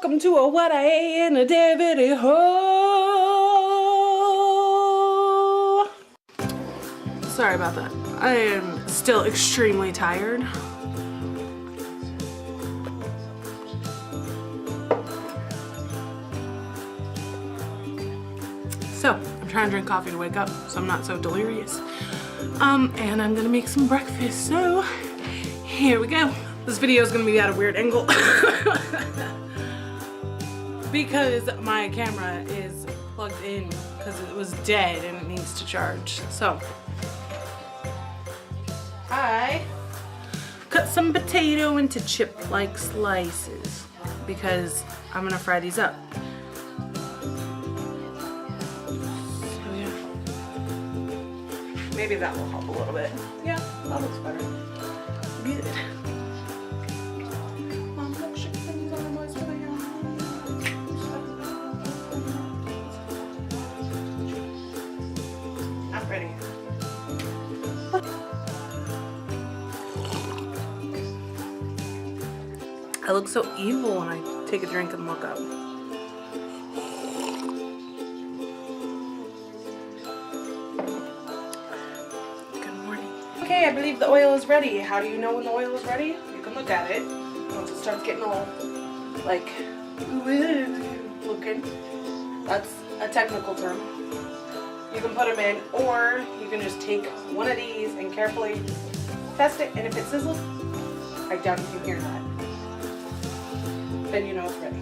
Welcome to a what I ate in a day video. Sorry about that. I am still extremely tired. So, I'm trying to drink coffee to wake up so I'm not so delirious. And I'm gonna make some breakfast, so here we go. This video is gonna be at a weird angle because my camera is plugged in because it was dead and it needs to charge. So, I cut some potato into chip-like slices because I'm gonna fry these up. Maybe that will help a little bit. Yeah, that looks better. Good. I'm ready. I look so evil when I take a drink and look up. Okay, I believe the oil is ready. How do you know when the oil is ready? You can look at it. Once it starts getting all like looking, that's a technical term. You can put them in, or you can just take one of these and carefully test it, and if it sizzles, I doubt you can hear that, then you know it's ready.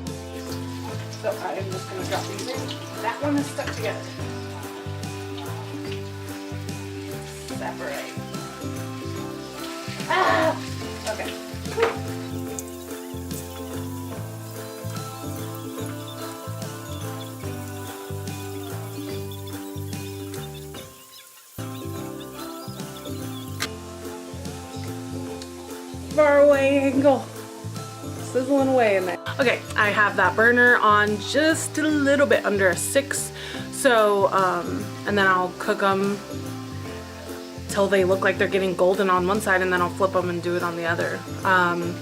So I am just going to drop these in. That one is stuck together. Separate. Ah! Okay. Far away angle. Sizzling away in there. Okay, I have that burner on just a little bit under a 6. So, and then I'll cook them till they look like they're getting golden on one side, and then I'll flip them and do it on the other. I'm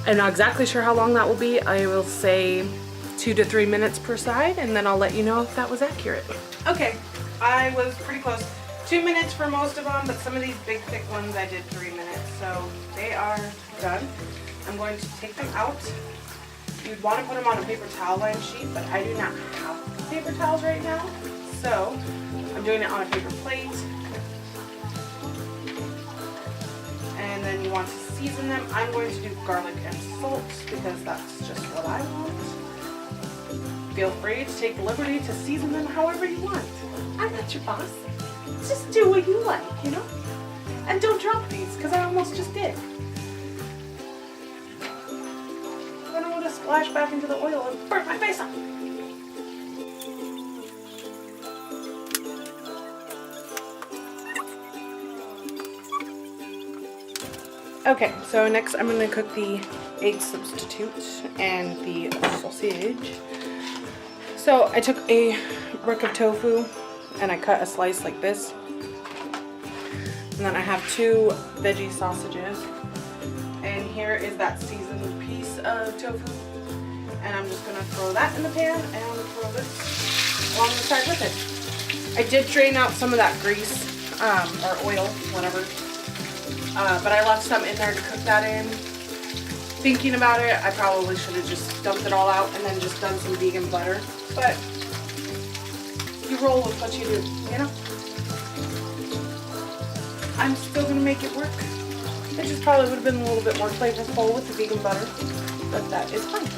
not exactly sure how long that will be. I will say 2 to 3 minutes per side, and then I'll let you know if that was accurate. Okay, I was pretty close. 2 minutes for most of them, but some of these big thick ones I did 3 minutes. So they are done. I'm going to take them out. You'd want to put them on a paper towel lined sheet, but I do not have paper towels right now. So I'm doing it on a paper plate. And then you want to season them. I'm going to do garlic and salt because that's just what I want. Feel free to take the liberty to season them however you want. I'm not your boss. Just do what you like, you know? And don't drop these because I almost just did. Then I'm going to splash back into the oil and burn my face off. Okay, so next I'm going to cook the egg substitute and the sausage. So I took a brick of tofu and I cut a slice like this. And then I have 2 veggie sausages. And here is that seasoned piece of tofu. And I'm just going to throw that in the pan and throw this along the side with it. I did drain out some of that grease, or oil, whatever. But I left some in there to cook that in. Thinking about it, I probably should have just dumped it all out and then just done some vegan butter. But you roll with what you do, you know? I'm still going to make it work. It just probably would have been a little bit more flavorful with the vegan butter. But that is fine.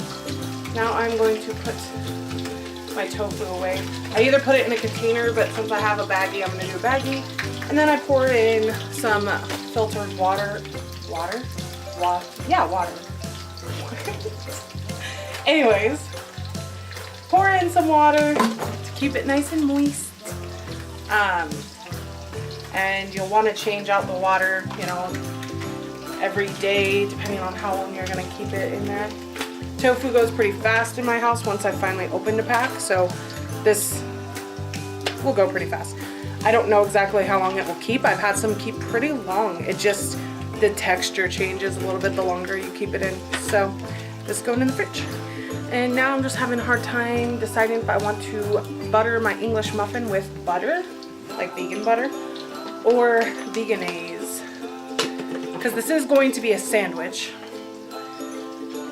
Now I'm going to put my tofu away. I either put it in a container, but since I have a baggie, I'm going to do a baggie. And then I pour in some filtered water. Water. Anyways, pour in some water to keep it nice and moist. And you'll want to change out the water, you know, every day, depending on how long you're going to keep it in there. Tofu goes pretty fast in my house once I finally opened a pack, so this will go pretty fast. I don't know exactly how long it will keep. I've had some keep pretty long. It just, the texture changes a little bit the longer you keep it in. So this is going in the fridge. And now I'm just having a hard time deciding if I want to butter my English muffin with butter, like vegan butter, or veganese. Because this is going to be a sandwich.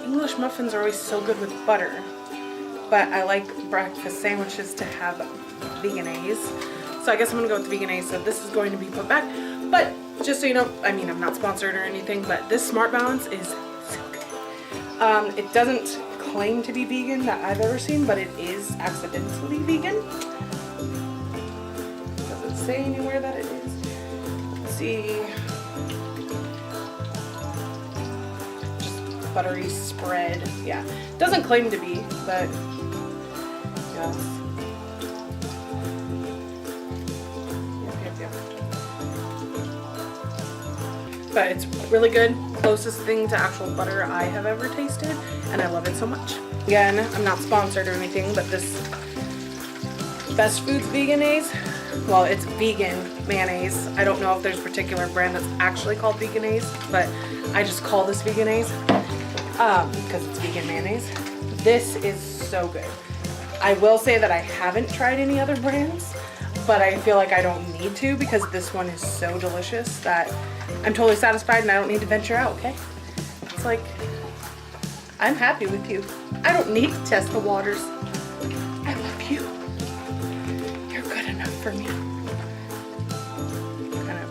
English muffins are always so good with butter, but I like breakfast sandwiches to have veganese. So I guess I'm gonna go with veganese. So this is going to be put back. But just so you know, I mean, I'm not sponsored or anything, but this Smart Balance is so good. It doesn't claim to be vegan that I've ever seen, but it is accidentally vegan. Does it say anywhere that it is? Let's see. Just buttery spread. Yeah, doesn't claim to be, but yes. Yep. But it's really good. Closest thing to actual butter I have ever tasted, and I love it so much. Again, I'm not sponsored or anything, but this Best Foods Veganese, well, it's vegan mayonnaise. I don't know if there's a particular brand that's actually called veganese, but I just call this veganese because it's vegan mayonnaise. This is so good. I will say that I haven't tried any other brands, but I feel like I don't need to because this one is so delicious that I'm totally satisfied and I don't need to venture out, okay? It's like, I'm happy with you. I don't need to test the waters. I love you. You're good enough for me. Kind of.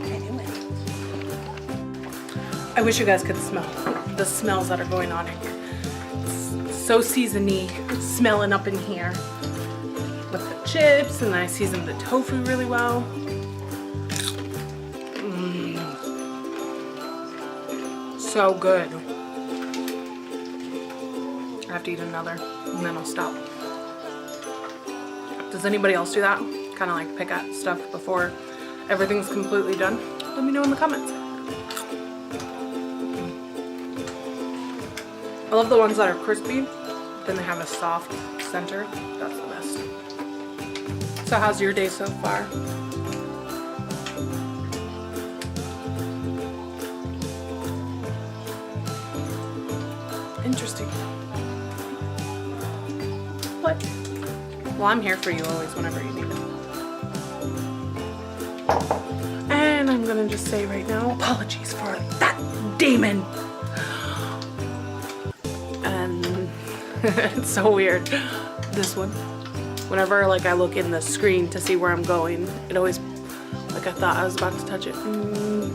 Anyway. I wish you guys could smell the smells that are going on in here. It's so seasony, smelling up in here. With the chips, and I seasoned the tofu really well. So good. I have to eat another and then I'll stop. Does anybody else do that? Kind of like pick at stuff before everything's completely done? Let me know in the comments. I love the ones that are crispy, then they have a soft center. That's the best. So how's your day so far? Interesting. What? Well, I'm here for you always whenever you need it. And I'm gonna just say right now, apologies for that demon. And it's so weird. This one. Whenever like I look in the screen to see where I'm going, it always, like I thought I was about to touch it. No.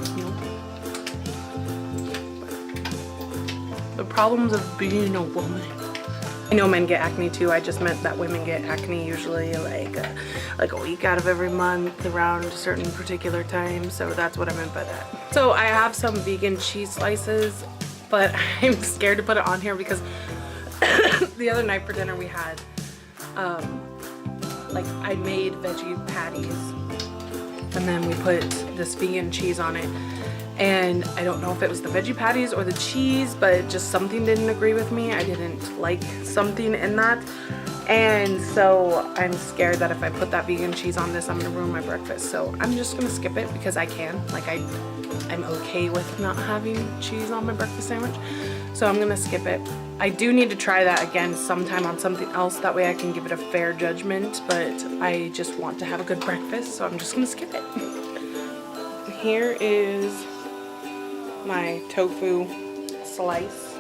The problems of being a woman. I know men get acne too. I just meant that women get acne usually like a week out of every month around a certain particular time. So that's what I meant by that. So I have some vegan cheese slices, but I'm scared to put it on here because the other night for dinner we had like I made veggie patties and then we put this vegan cheese on it. And I don't know if it was the veggie patties or the cheese, but just something didn't agree with me. I didn't like something in that. And so I'm scared that if I put that vegan cheese on this, I'm gonna ruin my breakfast. So I'm just gonna skip it because I can. Like I'm okay with not having cheese on my breakfast sandwich. So I'm gonna skip it. I do need to try that again sometime on something else. That way I can give it a fair judgment, but I just want to have a good breakfast. So I'm just gonna skip it. Here is my tofu slice,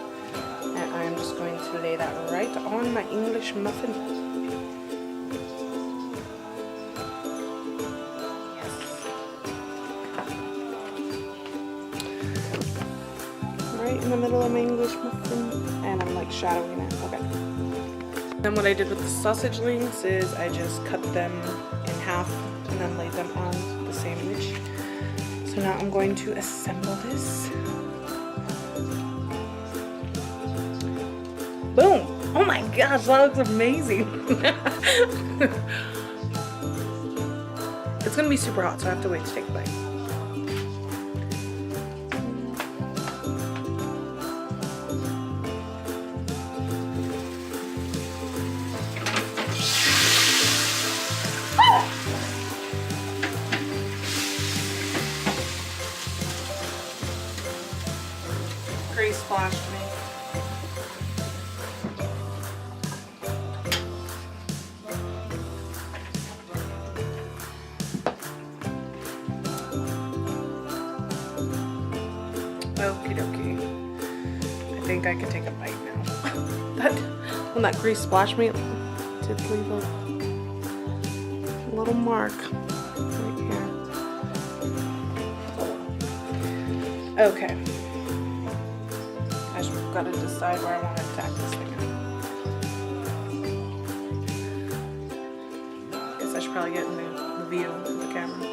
and I'm just going to lay that right on my English muffin. Yes. Right in the middle of my English muffin, and I'm like shadowing it. Okay. Then what I did with the sausage links is I just cut them in half and then laid them on the sandwich. So now I'm going to assemble this. Boom! Oh my gosh, that looks amazing. It's gonna be super hot, so I have to wait to take a bite. Grace splashed me. Okie dokie. I think I can take a bite now. That when that grease splashed me, it did leave a little mark right here. Okay. I just gotta decide where I want to attack this thing. Guess I should probably get in the view of the camera.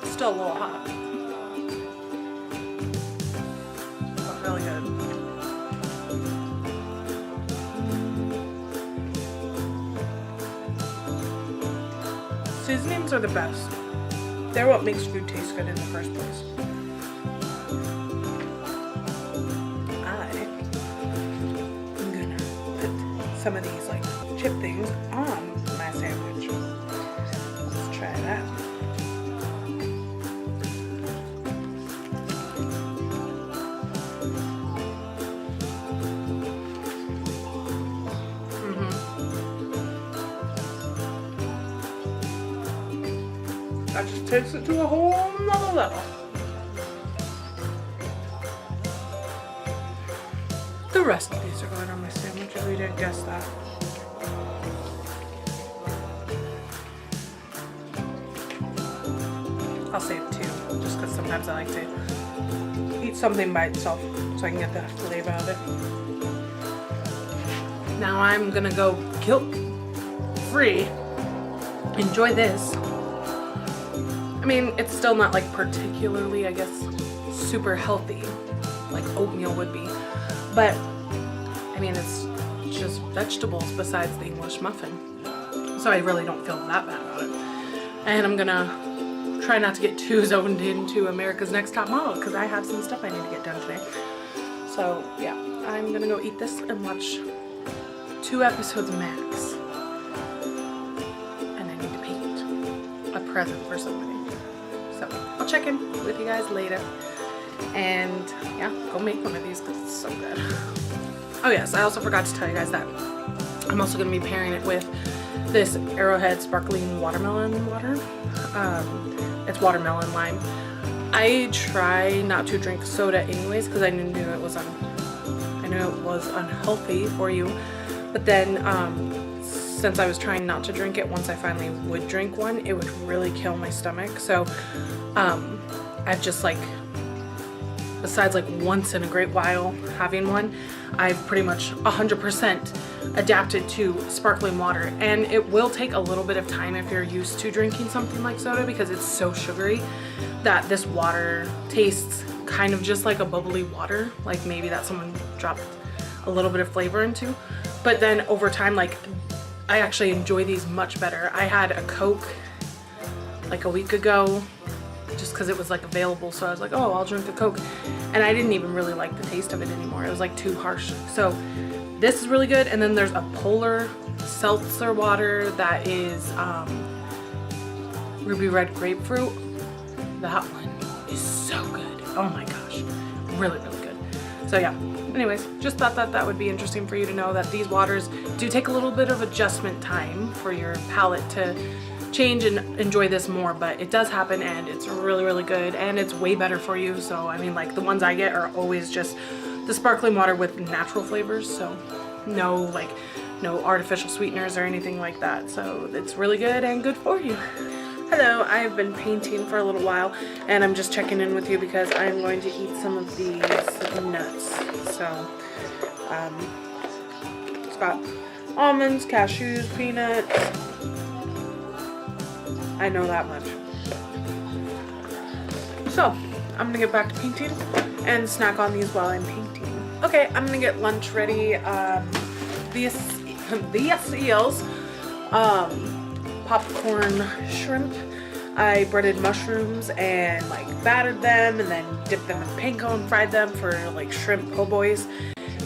Still a little hot, but really good. Seasonings are the best. They're what makes food taste good in the first place. I'm gonna put some of these like chip things on my sandwich. Let's try that. That just takes it to a whole nother level. The rest of these are going on my sandwich if you didn't guess that. I'll save two, just because sometimes I like to eat something by itself so I can get the flavor of it. Now I'm gonna go guilt-free. Enjoy this. I mean, it's still not like particularly, I guess, super healthy like oatmeal would be, but I mean, it's just vegetables besides the English muffin, so I really don't feel that bad about it. And I'm gonna try not to get too zoned into America's Next Top Model because I have some stuff I need to get done today. So yeah, I'm gonna go eat this and watch 2 episodes max, and I need to paint a present for somebody. So I'll check in with you guys later, and yeah, go make one of these because it's so good. Oh yes, I also forgot to tell you guys that I'm also going to be pairing it with this Arrowhead sparkling watermelon water. It's watermelon lime. I try not to drink soda anyways because I knew it was unhealthy for you, but then since I was trying not to drink it, once I finally would drink one, it would really kill my stomach. So I've just like, besides like once in a great while having one, I've pretty much 100% adapted to sparkling water. And it will take a little bit of time if you're used to drinking something like soda because it's so sugary that this water tastes kind of just like a bubbly water, like maybe that someone dropped a little bit of flavor into. But then over time, like, I actually enjoy these much better. I had a Coke like a week ago just because it was like available, so I was like, oh, I'll drink a Coke, and I didn't even really like the taste of it anymore. It was like too harsh. So this is really good. And then there's a Polar seltzer water that is ruby red grapefruit. That one is so good. Oh my gosh, really good. So yeah, anyways, just thought that would be interesting for you to know that these waters do take a little bit of adjustment time for your palate to change and enjoy this more, but it does happen, and it's really good, and it's way better for you. So I mean, like, the ones I get are always just the sparkling water with natural flavors, so no artificial sweeteners or anything like that. So it's really good and good for you. Hello, I've been painting for a little while, and I'm just checking in with you because I'm going to eat some of these nuts. So it's got almonds, cashews, peanuts. I know that much. So I'm gonna get back to painting and snack on these while I'm painting. Okay, I'm gonna get lunch ready. These eels, popcorn shrimp. I breaded mushrooms and like battered them and then dipped them in panko and fried them for like shrimp po' boys,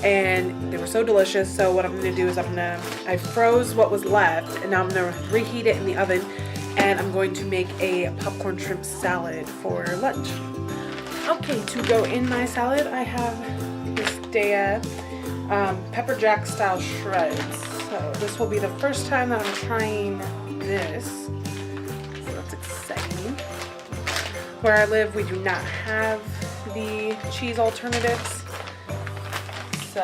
and they were so delicious. So what I'm gonna do is I froze what was left, and now I'm gonna reheat it in the oven and I'm going to make a popcorn shrimp salad for lunch. Okay, to go in my salad, I have this Daya pepper jack style shreds. So this will be the first time that I'm trying this. So that's exciting. Where I live, we do not have the cheese alternatives. So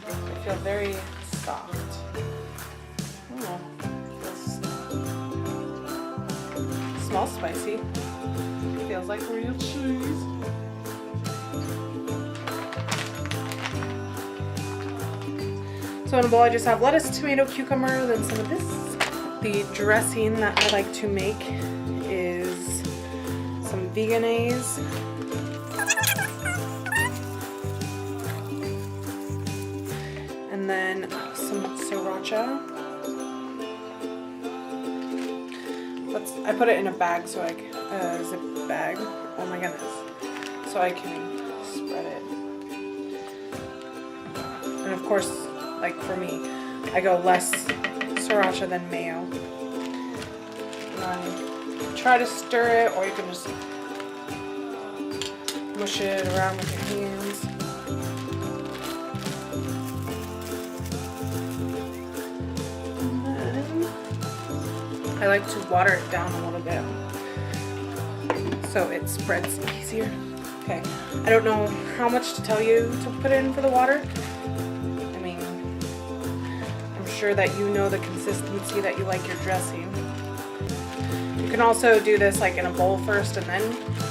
I feel very soft. Oh, it smells spicy. Feels like real cheese. So in a bowl I just have lettuce, tomato, cucumber, then some of this. The dressing that I like to make is some vegg'naise. And then some sriracha. I put it in a bag, so I zip bag. Oh my goodness. So I can spread it. And of course, like for me, I go less sriracha than mayo. Try to stir it, or you can just mush it around with your hands. I like to water it down a little bit so it spreads easier. Okay, I don't know how much to tell you to put in for the water. I mean, I'm sure that you know the consistency that you like your dressing. You can also do this like in a bowl first and then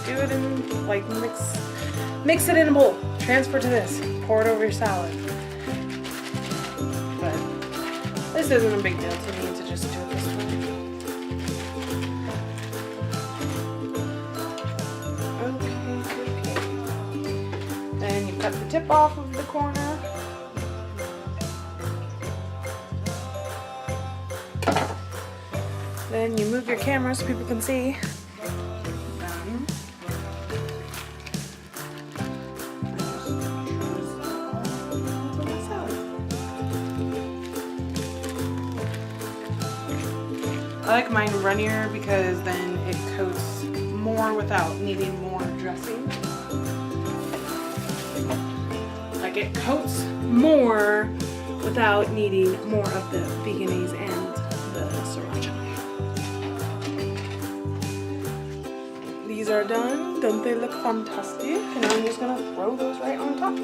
do it in like mix it in a bowl. Transfer to this, pour it over your salad. But this isn't a big deal to me to just do it this way. Then you cut the tip off of the corner. Then you move your camera so people can see. I like mine runnier because then it coats more without needing more dressing. Like it coats more without needing more of the vegg'naise and the sriracha. These are done. Don't they look fantastic? And I'm just gonna throw those right on top.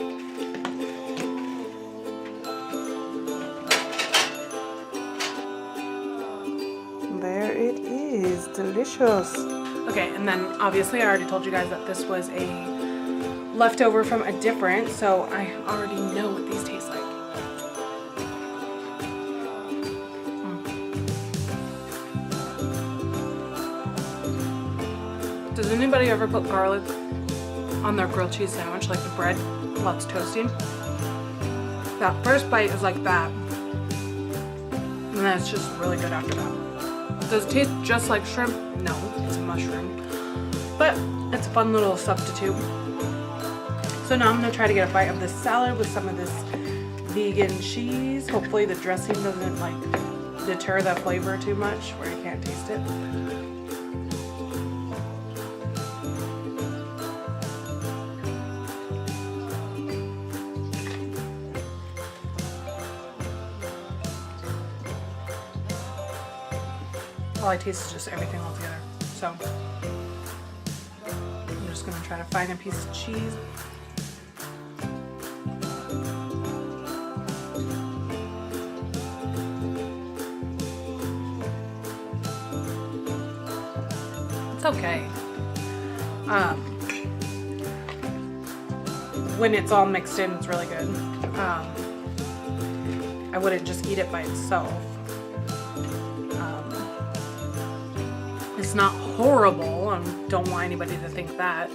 There it is, delicious. Okay, and then obviously I already told you guys that this was a leftover from a different, so I already know what these taste like. Does anybody ever put garlic on their grilled cheese sandwich, like the bread while it's toasting? That first bite is like that, and then it's just really good after that. Does it taste just like shrimp? No, it's a mushroom. But it's a fun little substitute. So now I'm going to try to get a bite of this salad with some of this vegan cheese. Hopefully the dressing doesn't like deter the flavor too much where you can't taste it. All I taste is just everything all together. So I'm just going to try to find a piece of cheese. It's okay. When it's all mixed in, it's really good. I wouldn't just eat it by itself. It's not horrible. I don't want anybody to think that.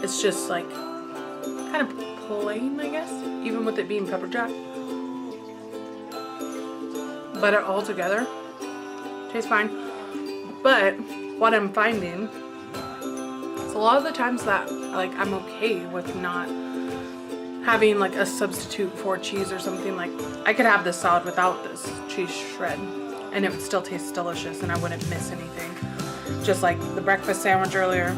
It's just like kind of plain, I guess, even with it being pepper jack. But it all together tastes fine. But what I'm finding is a lot of the times that like I'm okay with not having like a substitute for cheese or something. Like I could have this salad without this cheese shred and it would still taste delicious and I wouldn't miss anything. Just like the breakfast sandwich earlier.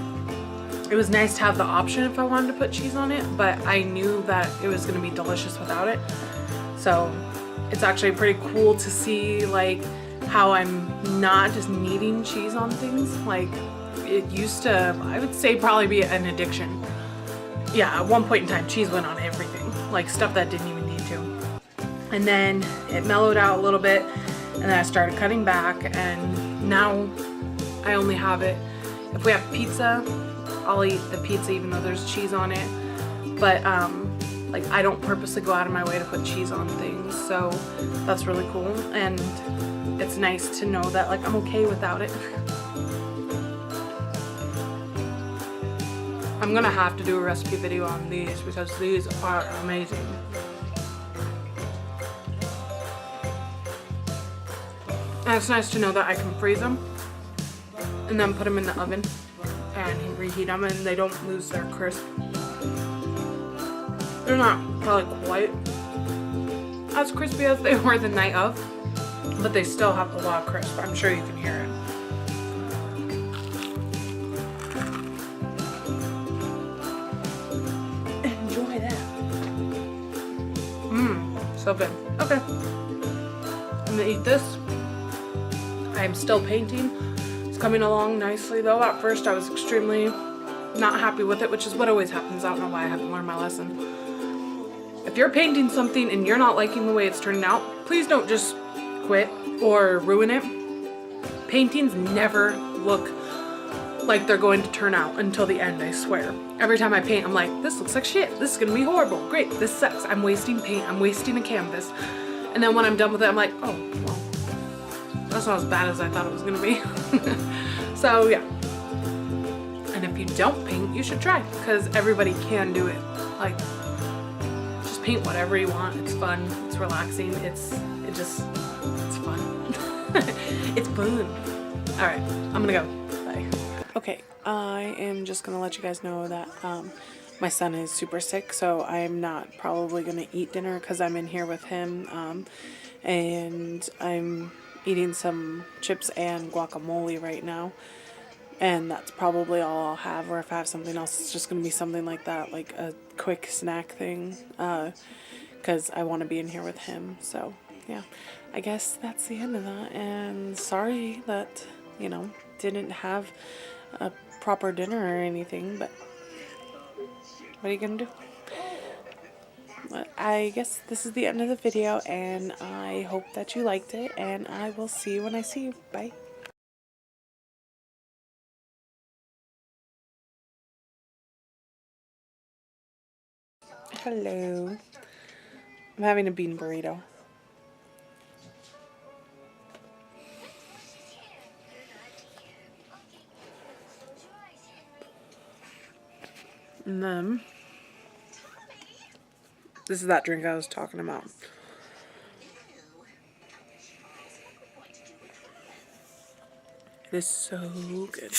It was nice to have the option if I wanted to put cheese on it, but I knew that it was going to be delicious without it. So it's actually pretty cool to see like how I'm not just needing cheese on things. Like it used to, I would say, probably be an addiction. Yeah, at one point in time, cheese went on everything, like stuff that didn't even need to. And then it mellowed out a little bit, and then I started cutting back, and now I only have it. If we have pizza, I'll eat the pizza even though there's cheese on it. But like I don't purposely go out of my way to put cheese on things, so that's really cool. And it's nice to know that like I'm okay without it. I'm gonna have to do a recipe video on these because these are amazing. And it's nice to know that I can freeze them and then put them in the oven and reheat them, and they don't lose their crisp. They're not probably quite as crispy as they were the night of, but they still have a lot of crisp. I'm sure you can hear it. Enjoy that. So good. Okay. I'm gonna eat this. I'm still painting. It's coming along nicely though. At first I was extremely not happy with it, which is what always happens. I don't know why I haven't learned my lesson. If you're painting something and you're not liking the way it's turning out, please don't just quit or ruin it. Paintings never look like they're going to turn out until the end, I swear. Every time I paint, I'm like, this looks like shit. This is gonna be horrible. Great, this sucks. I'm wasting paint. I'm wasting a canvas. And then when I'm done with it, I'm like, oh, well, that's not as bad as I thought it was gonna be. So yeah. And if you don't paint, you should try, because everybody can do it. Like, just paint whatever you want. It's fun. It's relaxing. It's fun. It's fun. All right, I'm gonna go. Bye. Okay, I am just gonna let you guys know that my son is super sick, so I'm not probably gonna eat dinner because I'm in here with him, and I'm eating some chips and guacamole right now, and that's probably all I'll have. Or if I have something else, it's just gonna be something like that, like a quick snack thing, because I want to be in here with him. So yeah, I guess that's the end of that, and sorry that, you know, didn't have a proper dinner or anything, but what are you gonna do? But I guess this is the end of the video, and I hope that you liked it, and I will see you when I see you. Bye. Hello. I'm having a bean burrito. And then, this is that drink I was talking about. It is so good.